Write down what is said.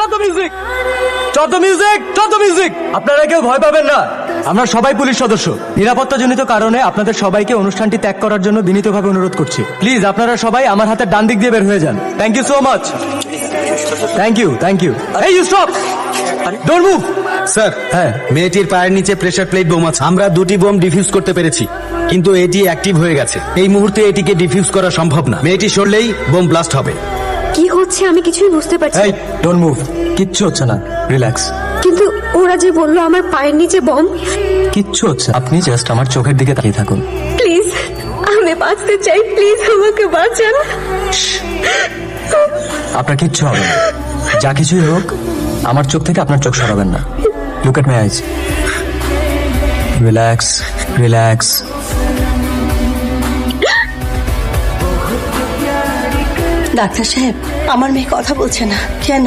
যত মিউজিক যত মিউজিক যত মিউজিক। আপনারা কেউ ভয় পাবেন না, আমরা সবাই পুলিশ সদস্য। নিরাপত্তাজনিত কারণে আপনাদের সবাইকে অনুষ্ঠানটি ত্যাগ করার জন্য বিনীতভাবে অনুরোধ করছি। প্লিজ আপনারা সবাই আমার হাতের ডান দিক দিয়ে বের হয়ে যান। Thank you so much. Thank you. এই you stop, don't move. Sir, হ্যাঁ, মেয়েটির পায়ের নিচে প্রেসার প্লেট বোম আছে। আমরা 2টি বোম ডিফিউজ করতে পেরেছি, কিন্তু এটি অ্যাক্টিভ হয়ে গেছে। এই মুহূর্তে এটিকে ডিফিউজ করা সম্ভব না। মেয়েটি সরলেই বোম ব্লাস্ট হবে। কি হচ্ছে আমি কিছুই বুঝতে পারছি এই ডোন্ট মুভ, কিচ্ছু হচ্ছে না, রিল্যাক্স। কিন্তু ওরা যে বললো আমার পায়ের নিচে বম। কিচ্ছু হচ্ছে না। আপনি জাস্ট আমার চোখের দিকে তাকিয়ে থাকুন। প্লিজ, আমি বাঁচতে চাই, প্লিজ আমাকে বাঁচান। আপনার কিচ্ছু হবে না, যা কিছুই হোক আমার চোখ থেকে আপনার চোখ সরাবেন না। Look at my eyes, relax relax. Doctor সাহেব, আমার মেয়ে কথা বলছে না কেন?